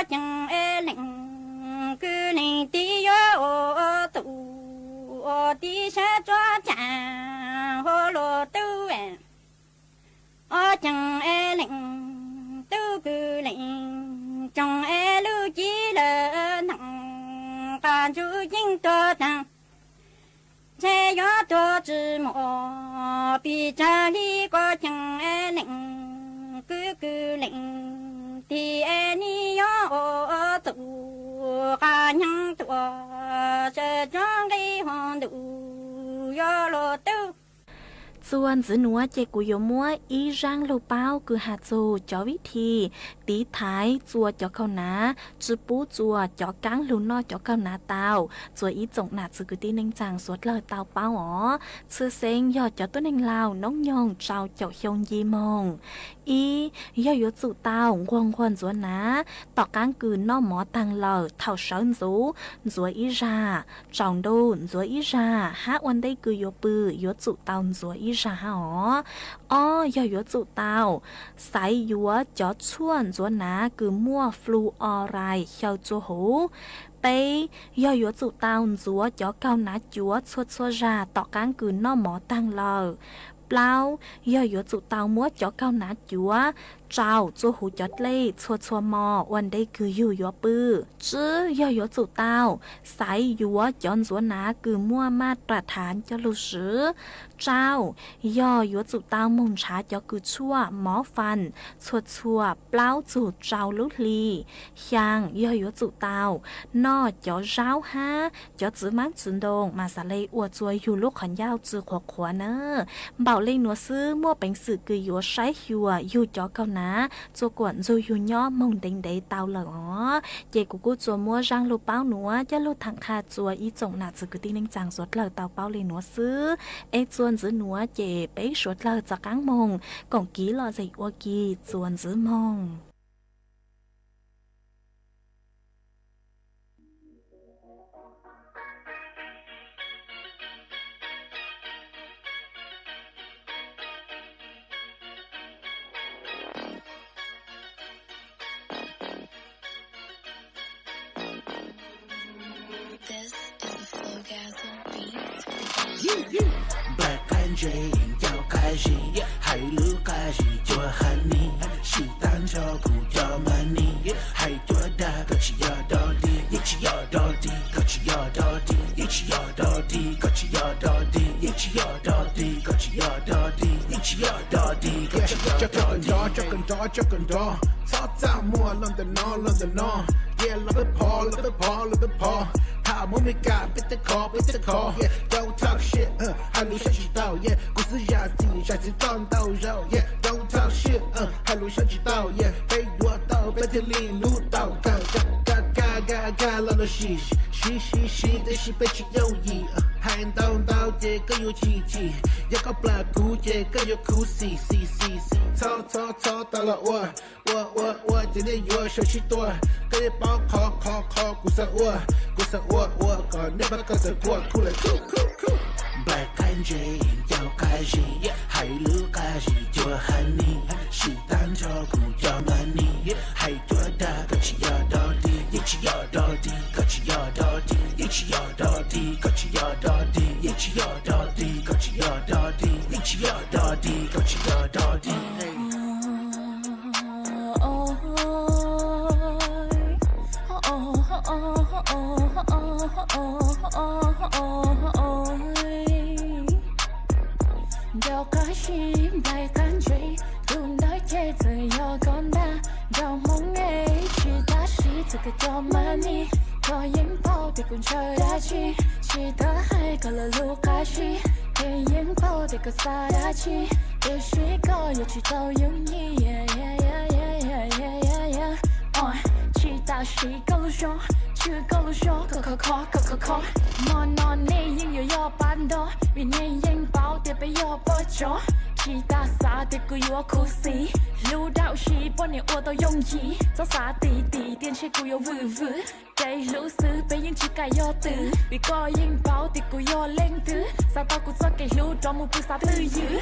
将爱领个领的要度我的下抓战和罗都哎我将爱领都个领将爱路一了能感觉应多难再要多寂寞比这里个将爱领个领的爱你要走个人多这种的红路要落都ส่วนจือหนัวเจกุโยมัวอีร่างโลเป้าคือหาโจจอวิธีตีท้ายจัวจอเข้าหนาจือปูจัวจอกังลูนอจอเข้าหนาเตาจัวอีจงหนาจือกุตีนึงจางสวดเลยเตาเป้าอ๋อชื่อเซงยอดจอตัวนึงลาวน้องยองเจ้าเจ้าฮยงยีมงอีย่อยจุเตางวงควนจัวหนาต่อกางกืนนอหมอตังเลยเท่าเฉินจูจัวอีราจองดูจัวอีราฮะวันได้กือโยปือยจุเตาจัวอีราฮะอ๋อย่อยจุเตาใส่ยัวจอช่วนจัวหนาคือมั่วฟลูออไรเขียวจัวหูไปย่อยจุเตาจัวจอเกาหนาจัวชัวราต่อกางกืนนอหมอตังเลยเปล่าย่อยจุเตามัวจอเกาหนาจัวเจ้าจัวหูจอดเล่ชัวมอวันได้คืออยู่ยัวปื้อจื้อย่อยจุเตาใส่ยัวจอนจัวหนาคือมั่วมาตรฐานจะรู้สือเจ้าย่อยจุเตามงช้าจอคือชั่วหมอฟันชัวเปล่าจูเจ้าลุลียังย่อยจุเตานอจอเจ้าฮะจอจื้อมังจุนดงมาสะเลยอวดจวยอยู่ลูกขันยาวจื้อขวเนอเบาเลยหนัวซื้อมั่วเป็นสื่อคือยัวใช้หัวอยู่จอเกาหนาจัวกวนจูอยู่ย่อมงเด้งเดเตาเหลอเจกูจัวมัวร่างลูกเป้าหนัวจะลูกถังคาจัวอีจงหนาจื้อกุตีนึงจางสดเหลอเตาเป้าเลยหนัวซื้อเอจวนจื้อหนัวเจไปสวดเหลอจากกังมงก่องกี้รอใจอัวกีจวนจื้อมง觉要开始，海路开始就喊你，是单车不要慢你，还多大个起要到底，一起要到底，个起要到底，一起要到底，个起要到底，一起要到底，个起要到底，一起要到底，个起要到底。捉更多，操炸莫冷的孬，耶，冷得跑，他们没干，别再call，Don't talk shit，海路想知道，故事下次撞到肉，Don't talk shit，海路想知道，被我到白天里路到，嘎，老了嘻，但是被其有意，喊动到这个有奇迹，要搞不酷这个有酷 C，操到了我今天有手气多，跟你包考，鼓上我，搞你把歌声过，酷了酷。白感觉要开始，海路开始就喊你，是单车不要慢你，还多大个起要到底，一起要到底，个起要到底，一起要到底，个起要到底，一起要到底，个起要到底，一起要到底，个起要到底。要开心来感觉，等待节奏要更大，让梦诶去打戏，这个叫慢你，可引爆的滚车大气，期待海高了路开始，电影爆的个撒大气，也许个有去到用意，期待是个路上。去高路上，可，莫那你应有要办的，为你应包的被要不着，其他啥的กู有酷死，路到西不你我都容易，早啥地电车กู有呜，给路丝被应去改要tử，为个应包的กู有领子，啥到กู做给路专门不啥对语。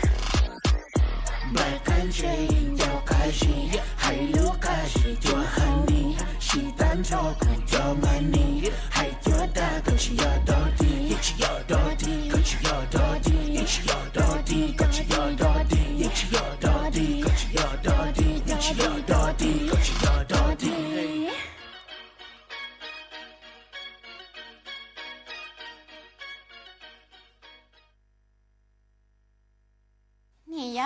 白感觉要开始，海路开始就喊你，是单车不要慢你，还多大个起要到底，一起要到底，个起要到底，一起要到底，个起要到底，一起要到底，个起要到底，一起要到底，个起要到底。你呀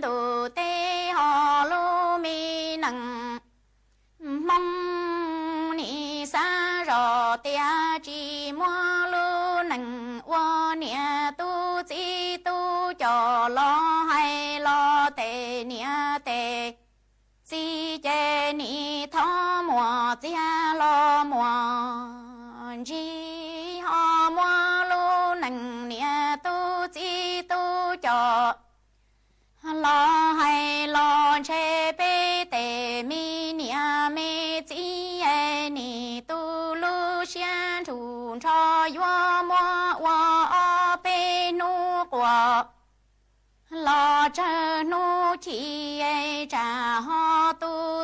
đồ tê họ lô mi nằng mong ni sa rò tia chi mua lô nằng wo nia tu chi tu cho lo hay lo tê nia tê chi chê ni thó mùa chia lo mùa chi họ mua lô nằng nia tu chi tu cho lo hay lo chê bê tê mi nia mê chi e ni tu lu xian chủ cho yo mua wa o bê nu quả lo chơ nu chi e cha ho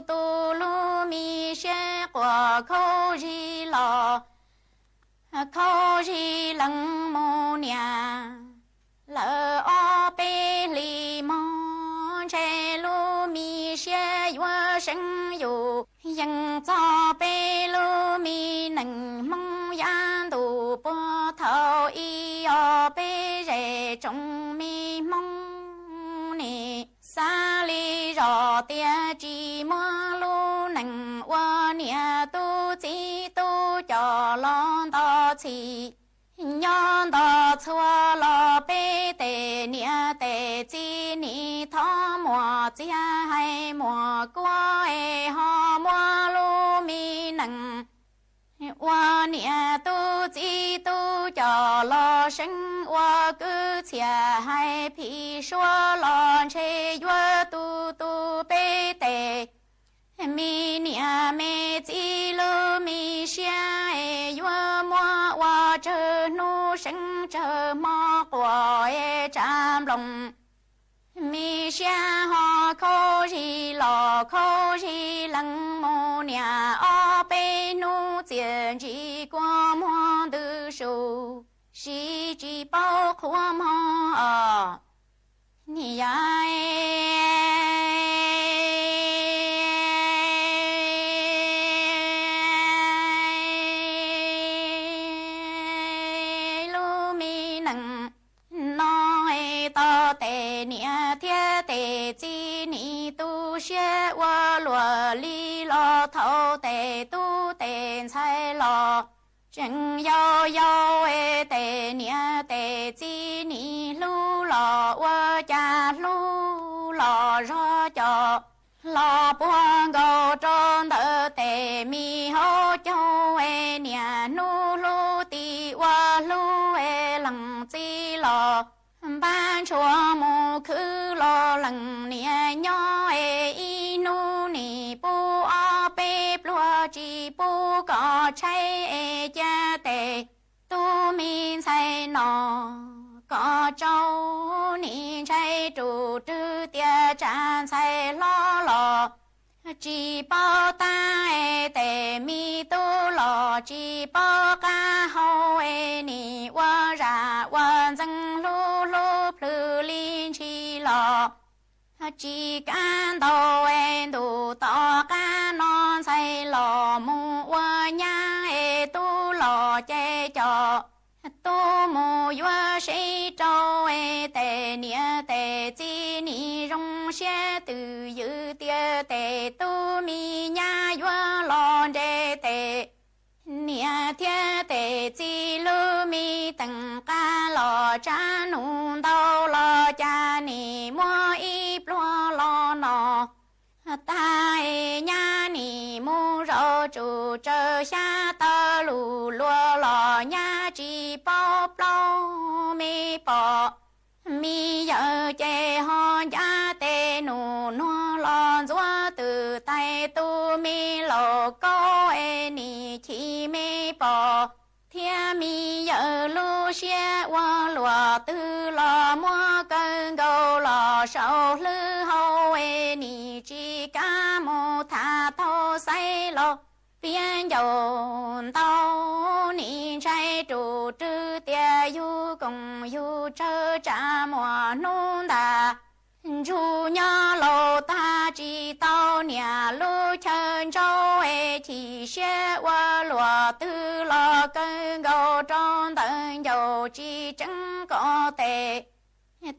tu lu mi xe quả khâu ri lo khâu ri lăng mô nia lỡ o bê li mong chê lu mi xe yo sinh yu yang cho bê lu mi nâng mong yan tu bố thâu y o bê rê trong mi mong nì xa li rò tia chi mua lu nâng wa nia tu chi tu cho lon to chi nhân đó chua lo bê tê nia tê chi ni thó mùa chia hay mùa qua e ho mùa lu mi nằng wa nia tu chi tu cho lo sinh wa cứ chia hay phi xua lo chê yua tu bê tê mi nia mê chi lu mi xia e yua mua wa chơ nu sinh chơ mò quả e cham lòng mi xa ho khô ri lò khô ri lăng mô nhà o bê nu tiền chỉ qua mong tư su si chỉ bao khoam ho ni lu mi nặng nói to tệ nia thiết tệ chi ni tu xie wa lùa li lo thâu tệ tu tệ sai lo chân yo yo e tệ nia tệ chi ni lu lo wa cha lu lo ro cho lo buông go tròn đỡ tệ mi ho cho e nia nu lu ti wa lu e lăng chi lo ban chúa mù khứ lo lăng nia nhỏ e inu ni bu a bê lúa chi bu có cháy e cha tệ tu min say nọ có châu ni cháy trụ trư tia tràn say lo lo chỉ bao ta e tệ mi tu lo chỉ bao ca hậu e ni wa ra wa dâng lu lu plu linh chi lo chỉ can đầu e đủ to ca non say lo mu wa nhang e tu lo che cho tu mu yua sĩ châu e tệ nia tệ chi ni rong xe từ dư tia tệ tu mi nha yua lo đề tệ nia thia tệ chi lu mi tầng ca lo cha nung đau lo cha ni mua y plua lo nọ ta e nha ni mu rô chủ trơ xa tơ lù lùa lò nha chi bao plo mi bỏ mi giờ chê ho ya tê nụ nó lo dua từ tay tu mi lô cô e ni chi mi bỏ thia mi giờ lu xia wa lùa tư lo mua cơn gâu lo sầu lư hậu e ni chi ca mô tha thô say lo biên dầu tao ni trai trụ trư tia yu cùng yu trơ trả mùa nôn đà chú nhớ lô ta chỉ tao nhà lu chân châu e thì xe qua lùa tư lo cơn gầu trong tận dầu chỉ chẳng có tệ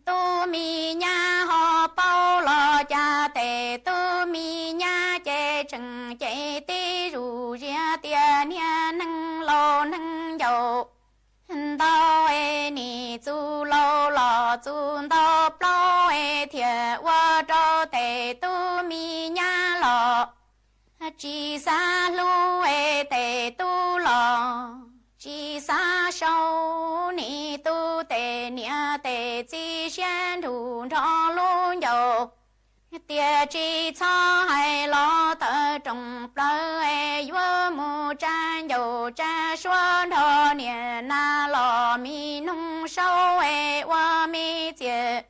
tu mi nha ho bao lo cha tệ tu mi nha chê chừng chê tê rù ria tia nia nâng lo nâng dầu tao e ni chu lo lo chu tao plo e thiệt qua cho tệ tu mi nha lo chỉ xa lu e tệ tu lo chỉ xa sâu ni tu tệ nia tệ chỉ xuyên thủ cho luôn dầu tia chỉ cho hay lo tờ trồng plơ e vua mù trang dầu cha xuân thọ nia na lo mi nung sâu e qua mi chia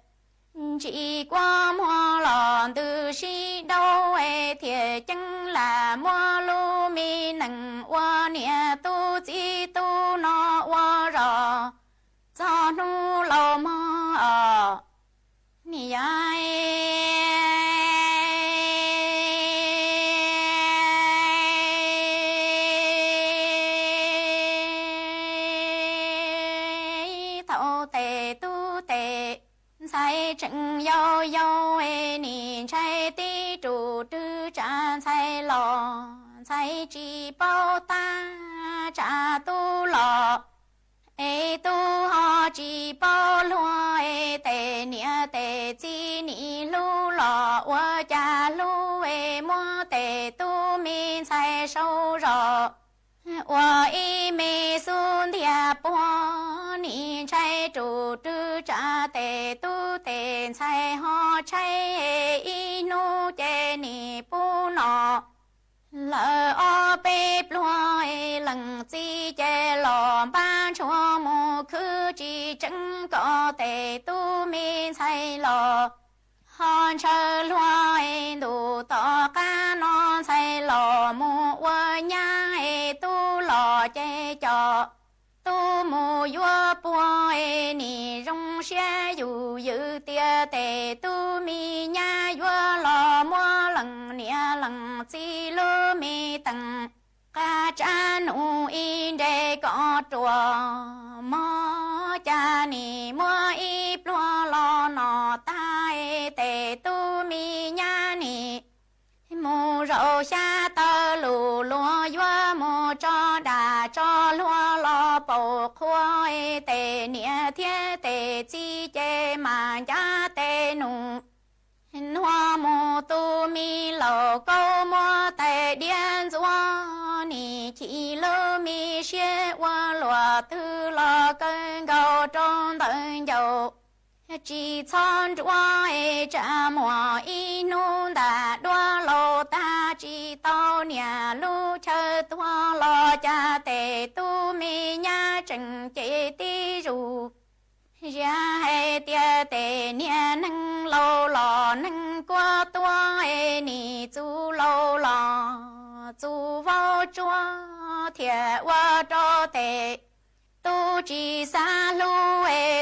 chỉ qua mua lòn từ si đâu e thiệt chân là mua lu mi nằng qua nia tu chỉ tu nó qua rò cho nu lo mơ ni ai thâu tệ tu tệ sai chừng yo yo e ni trai ti trụ tư trả sai lo sai chỉ bao ta trả tu lo e tu ho chỉ bao lúa e tệ nia tệ chi ni lu lo wa cha lu e mua tệ tu min sai sâu rõ wa y mi sun thia po ni trai trụ tư trả tệ tu tệ sai ho trai e y nu chê ni pu nọ lỡ o bê lúa e lăng chi chê lò ban chúa mù khứ chỉ chẳng có tệ tu mi sai lò hòn chờ loài đủ tỏ cá non say lò mù vợ nhà tu lò chê cho tu mù vua bùa nì rong xe dù dự tia tề tu mi nhà vua lò mua lần nia lần chi lơ mi tầng ca cha nụ in để có chùa mò cha nì mua y plua lò nọ tai tề tu mi nhà nì mù rau xa tơ lù lúa vua mù cho đà cho lúa lò bầu khôi tề nia thiên tề chi chê mà giá tề nụ hoa mù tu mi lầu câu mua tề điên dùa nì chỉ lơ mi xie hoa lùa thư lò cơn gầu trong tận dầu chỉ chọn chúa cha mùa y nôn đã đua lô ta chỉ tao nhà lu chờ tua lo cha tề tu mi nhà trần chế ti ru ya he tia tề nia nâng lô lò nâng qua tua ni chu lô lò chu vào chúa thiệt qua cho tề tu chỉ sa lu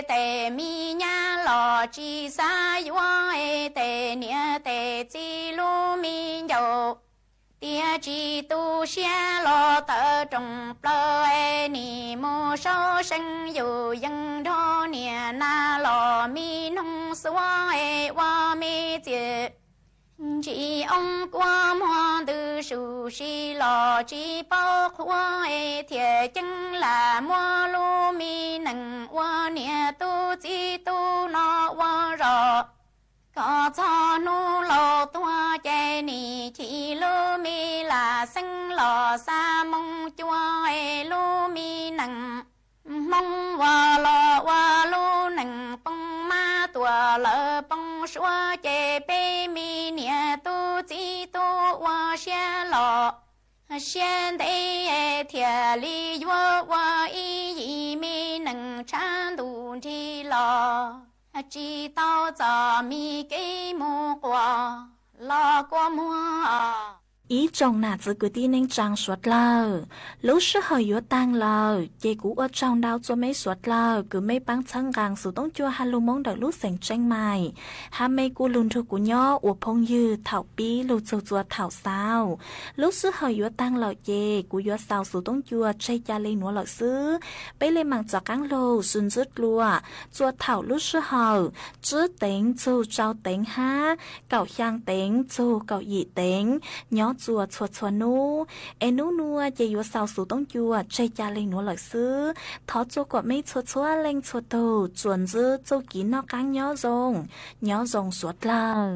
tề mi nha lò chỉ sa yua tề nia tề chi lu mi dầu tia chỉ tu xia lò tơ trồng plơ ni mô sâu sinh dù dân đô nia na lò mi nông xua wa mi chia chỉ ông qua mua từ su si lò chỉ bao khoa thiệt chân là mua lu mi nằng qua nia tu chỉ tu nó qua rồi có cho nu lò tua chạy ni chỉ lu mi là sinh lò sa mong chua lu mi nằng mong qua lu nằng bông ma tua lỡ bông xua chạy bê mi nia tu chỉ tu qua xe lò xe đây thiệt li vua qua y mi nằng chan đủ đi lò chỉ tao giờ mi cái mua qua lo qua mua ý trong nà giữ cứ tin nên trang suốt lờ lúc sư hơi yếu tăng lờ chế cũ ở trong đau cho mấy suốt lờ cứ mấy băng chân gàng sự tông chua hà lù mong đợi lúc sành tranh mày hà mấy cú lùn thư của nhỏ ủa phong dư thảo bí lù chua chua thảo sao lúc sư hơi yếu tăng lờ chế cú yếu sao sự tông chua chơi cha lên núa lờ sư bây lên mảng cho căng lô xuân rứt lùa chua thảo lúc sư hơi chứ tính chu trao tính ha cậu香tính chu cậu dị tính nhỏ chùa chùa chùa nu em nu nua chỉ yếu sao số tông chùa chơi cha lên núa lợi sư thọ chùa của mấy chùa chùa lên chùa tù chuẩn dư châu kín nó căng nhỏ rồng suốt lờ